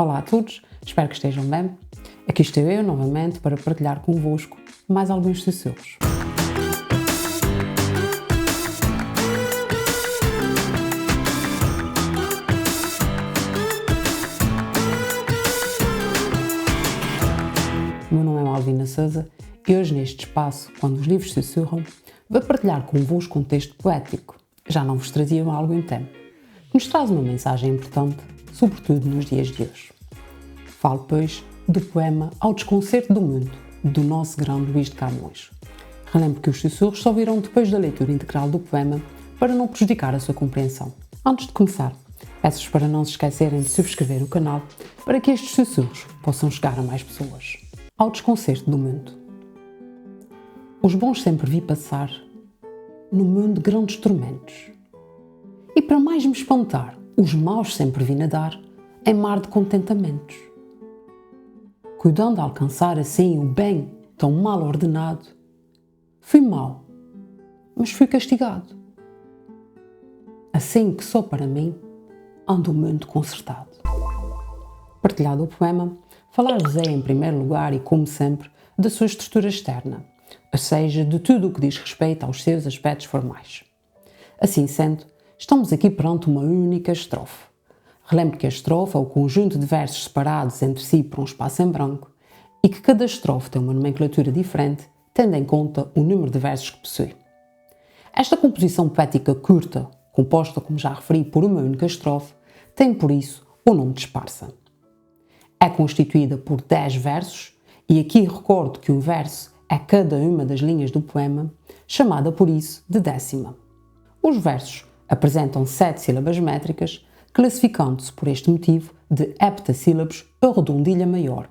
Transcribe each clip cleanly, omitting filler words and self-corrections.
Olá a todos, espero que estejam bem. Aqui estou eu novamente para partilhar convosco mais alguns sussurros. O meu nome é Malvina Sousa e hoje neste espaço, quando os livros sussurram, vou partilhar convosco um texto poético, já não vos trazia há algum tempo, que nos traz uma mensagem importante, sobretudo nos dias de hoje. Falo, pois, do poema Ao Desconcerto do Mundo, do nosso grande Luís de Camões. Relembro que os sussurros só virão depois da leitura integral do poema para não prejudicar a sua compreensão. Antes de começar, peço-vos para não se esquecerem de subscrever o canal para que estes sussurros possam chegar a mais pessoas. Ao Desconcerto do Mundo. Os bons sempre vi passar no mundo grandes tormentos. E para mais me espantar, os maus sempre vi nadar em mar de contentamentos. Cuidando de alcançar assim o bem tão mal ordenado, fui mau, mas fui castigado. Assim que só para mim anda o mundo consertado. Partilhado o poema, falar-vos-ei em primeiro lugar e como sempre da sua estrutura externa, ou seja, de tudo o que diz respeito aos seus aspectos formais. Assim sendo, estamos aqui perante uma única estrofe. Relembro que a estrofe é o conjunto de versos separados entre si por um espaço em branco e que cada estrofe tem uma nomenclatura diferente, tendo em conta o número de versos que possui. Esta composição poética curta, composta, como já referi, por uma única estrofe, tem por isso o nome de esparsa. É constituída por 10 versos e aqui recordo que um verso é cada uma das linhas do poema, chamada por isso de décima. Os versos apresentam 7 sílabas métricas, classificando-se por este motivo de heptassílabos ou redondilha maior,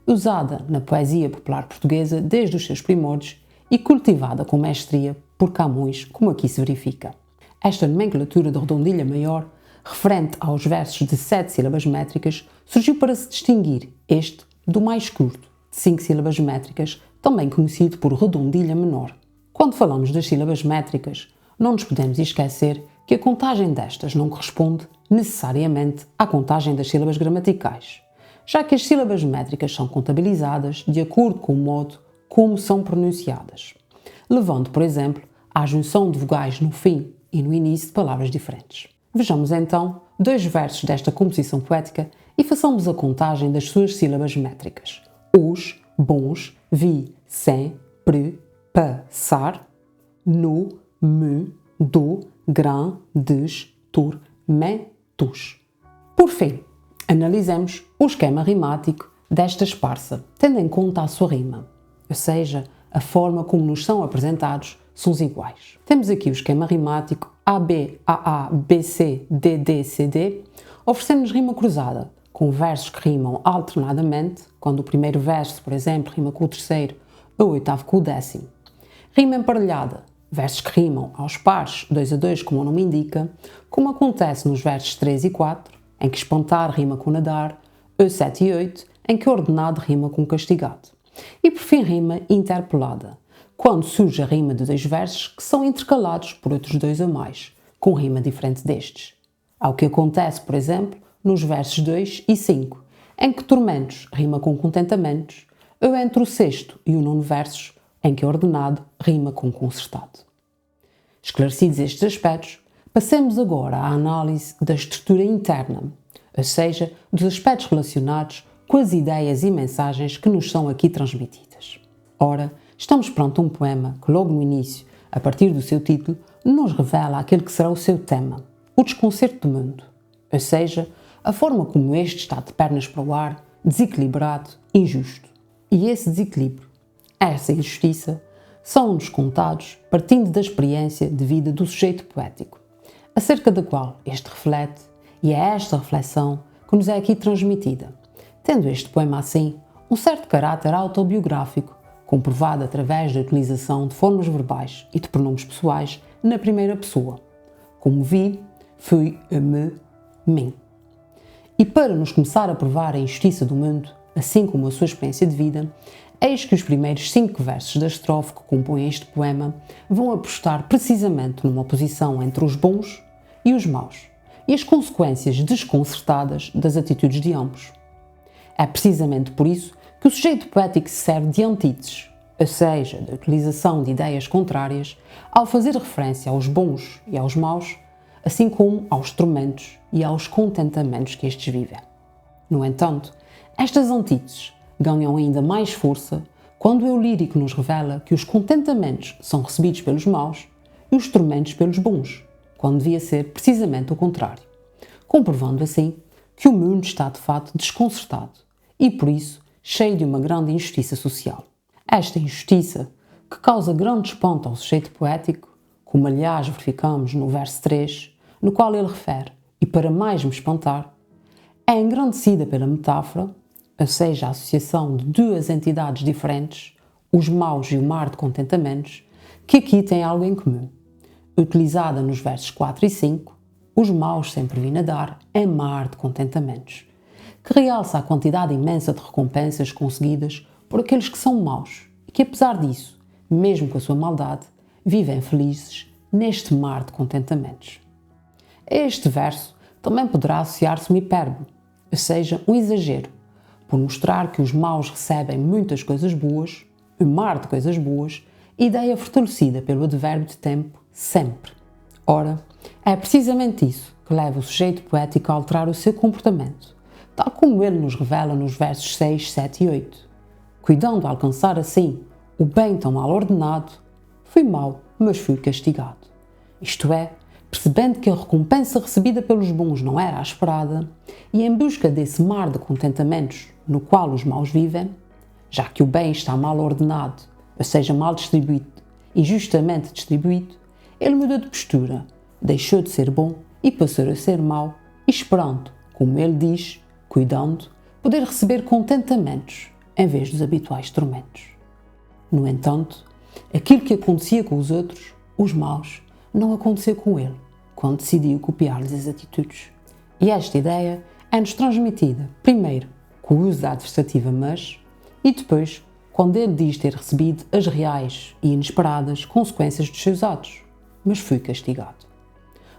usada na poesia popular portuguesa desde os seus primórdios e cultivada com mestria por Camões, como aqui se verifica. Esta nomenclatura de redondilha maior, referente aos versos de 7 sílabas métricas, surgiu para se distinguir este do mais curto, de 5 sílabas métricas, também conhecido por redondilha menor. Quando falamos das sílabas métricas, não nos podemos esquecer que a contagem destas não corresponde necessariamente à contagem das sílabas gramaticais, já que as sílabas métricas são contabilizadas de acordo com o modo como são pronunciadas, levando, por exemplo, à junção de vogais no fim e no início de palavras diferentes. Vejamos então 2 versos desta composição poética e façamos a contagem das suas sílabas métricas. Os bons vi sempre passar no mundo grandes tormentos. Por fim, analisemos o esquema rimático desta esparsa, tendo em conta a sua rima, ou seja, a forma como nos são apresentados sons iguais. Temos aqui o esquema rimático AB, AA, BC, DD, CD, oferecendo-nos rima cruzada, com versos que rimam alternadamente, quando o primeiro verso, por exemplo, rima com o terceiro, ou o oitavo com o décimo. Rima emparelhada, versos que rimam aos pares, 2 a 2, como o nome indica, como acontece nos versos 3 e 4, em que espantar rima com nadar, ou 7 e 8, em que ordenado rima com castigado. E por fim rima interpolada, quando surge a rima de 2 versos que são intercalados por outros 2 a mais, com rima diferente destes. Ao que acontece, por exemplo, nos versos 2 e 5, em que tormentos rima com contentamentos, ou entre o 6º e o 9º versos, em que ordenado rima com consertado. Esclarecidos estes aspectos, passemos agora à análise da estrutura interna, ou seja, dos aspectos relacionados com as ideias e mensagens que nos são aqui transmitidas. Ora, estamos perante um poema que logo no início, a partir do seu título, nos revela aquele que será o seu tema, o desconcerto do mundo, ou seja, a forma como este está de pernas para o ar, desequilibrado, injusto. E esse desequilíbrio, essa injustiça, são-nos contados partindo da experiência de vida do sujeito poético, acerca da qual este reflete, e é esta reflexão que nos é aqui transmitida, tendo este poema assim um certo caráter autobiográfico, comprovado através da utilização de formas verbais e de pronomes pessoais na primeira pessoa, como vi, fui, me, mim. E para nos começar a provar a injustiça do mundo, assim como a sua experiência de vida, eis que os primeiros 5 versos da estrofe que compõem este poema vão apostar precisamente numa oposição entre os bons e os maus, e as consequências desconcertadas das atitudes de ambos. É precisamente por isso que o sujeito poético se serve de antíteses, ou seja, da utilização de ideias contrárias, ao fazer referência aos bons e aos maus, assim como aos tormentos e aos contentamentos que estes vivem. No entanto, estas antíteses ganham ainda mais força quando o eu lírico nos revela que os contentamentos são recebidos pelos maus e os tormentos pelos bons, quando devia ser precisamente o contrário, comprovando assim que o mundo está de fato desconcertado e, por isso, cheio de uma grande injustiça social. Esta injustiça, que causa grande espanto ao sujeito poético, como aliás verificamos no verso 3, no qual ele refere, e para mais me espantar, é engrandecida pela metáfora, ou seja, a associação de duas entidades diferentes, os maus e o mar de contentamentos, que aqui têm algo em comum. Utilizada nos versos 4 e 5, os maus sempre vêm nadar em mar de contentamentos, que realça a quantidade imensa de recompensas conseguidas por aqueles que são maus e que, apesar disso, mesmo com a sua maldade, vivem felizes neste mar de contentamentos. A este verso também poderá associar-se uma hipérbole, ou seja, um exagero, por mostrar que os maus recebem muitas coisas boas, um mar de coisas boas, ideia fortalecida pelo advérbio de tempo sempre. Ora, é precisamente isso que leva o sujeito poético a alterar o seu comportamento, tal como ele nos revela nos versos 6, 7 e 8. Cuidando a alcançar assim o bem tão mal ordenado, fui mau, mas fui castigado. Isto é, percebendo que a recompensa recebida pelos bons não era a esperada, e em busca desse mar de contentamentos no qual os maus vivem, já que o bem está mal ordenado, ou seja, mal distribuído, injustamente distribuído, ele mudou de postura, deixou de ser bom e passou a ser mau, e esperando, como ele diz, cuidando, poder receber contentamentos em vez dos habituais tormentos. No entanto, aquilo que acontecia com os outros, os maus, não aconteceu com ele, quando decidiu copiar-lhes as atitudes. E esta ideia é-nos transmitida, primeiro, com o uso da adversativa mas, e depois, quando ele diz ter recebido as reais e inesperadas consequências dos seus atos, mas fui castigado.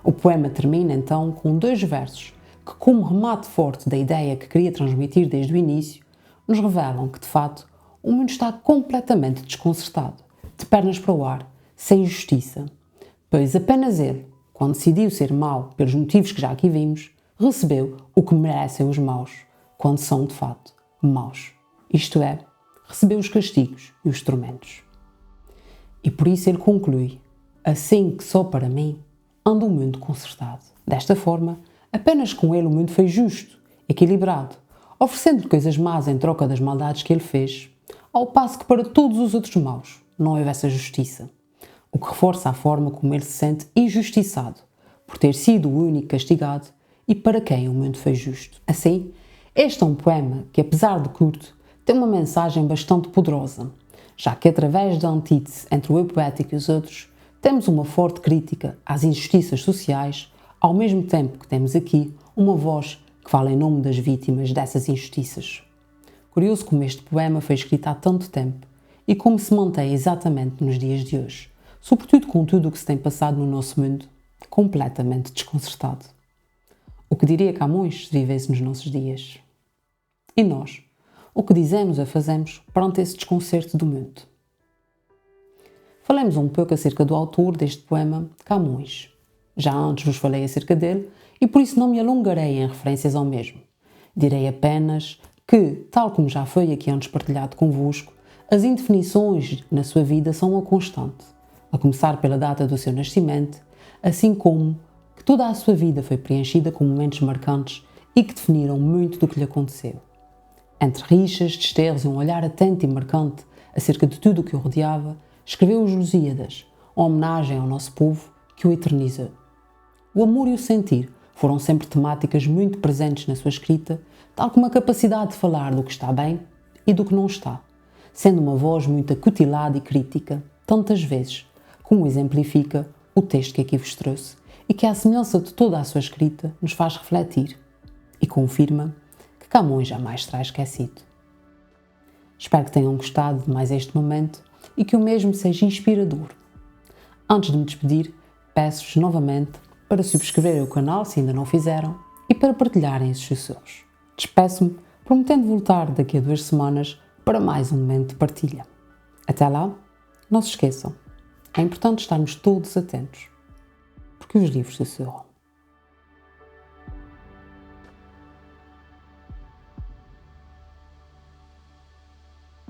O poema termina então com 2 versos que, como remate forte da ideia que queria transmitir desde o início, nos revelam que, de fato, o mundo está completamente desconcertado, de pernas para o ar, sem justiça, pois apenas ele, quando decidiu ser mau pelos motivos que já aqui vimos, recebeu o que merecem os maus, quando são, de fato, maus. Isto é, recebeu os castigos e os tormentos. E por isso ele conclui, assim que só para mim anda o mundo consertado. Desta forma, apenas com ele o mundo foi justo, equilibrado, oferecendo-lhe coisas más em troca das maldades que ele fez, ao passo que para todos os outros maus não houve essa justiça, o que reforça a forma como ele se sente injustiçado, por ter sido o único castigado e para quem o mundo foi justo. Assim, este é um poema que, apesar de curto, tem uma mensagem bastante poderosa, já que através da antítese entre o eu poético e os outros, temos uma forte crítica às injustiças sociais, ao mesmo tempo que temos aqui uma voz que fala em nome das vítimas dessas injustiças. Curioso como este poema foi escrito há tanto tempo e como se mantém exatamente nos dias de hoje, sobretudo com tudo o que se tem passado no nosso mundo, completamente desconcertado. O que diria Camões se vivesse nos nossos dias? E nós? O que dizemos ou fazemos perante esse desconcerto do mundo? Falemos um pouco acerca do autor deste poema, Camões. Já antes vos falei acerca dele e por isso não me alongarei em referências ao mesmo. Direi apenas que, tal como já foi aqui antes partilhado convosco, as indefinições na sua vida são uma constante, a começar pela data do seu nascimento, assim como que toda a sua vida foi preenchida com momentos marcantes e que definiram muito do que lhe aconteceu. Entre rixas, desterros e um olhar atento e marcante acerca de tudo o que o rodeava, escreveu os Lusíadas, uma homenagem ao nosso povo que o eternizou. O amor e o sentir foram sempre temáticas muito presentes na sua escrita, tal como a capacidade de falar do que está bem e do que não está, sendo uma voz muito acutilada e crítica, tantas vezes, como exemplifica o texto que aqui vos trouxe e que, à semelhança de toda a sua escrita, nos faz refletir e confirma que Camões jamais será esquecido. Espero que tenham gostado de mais este momento e que o mesmo seja inspirador. Antes de me despedir, peço-vos novamente para subscreverem o canal se ainda não fizeram e para partilharem esses sussurros. Despeço-me prometendo voltar daqui a 2 semanas para mais um momento de partilha. Até lá, não se esqueçam, é importante estarmos todos atentos, porque os livros sussurram.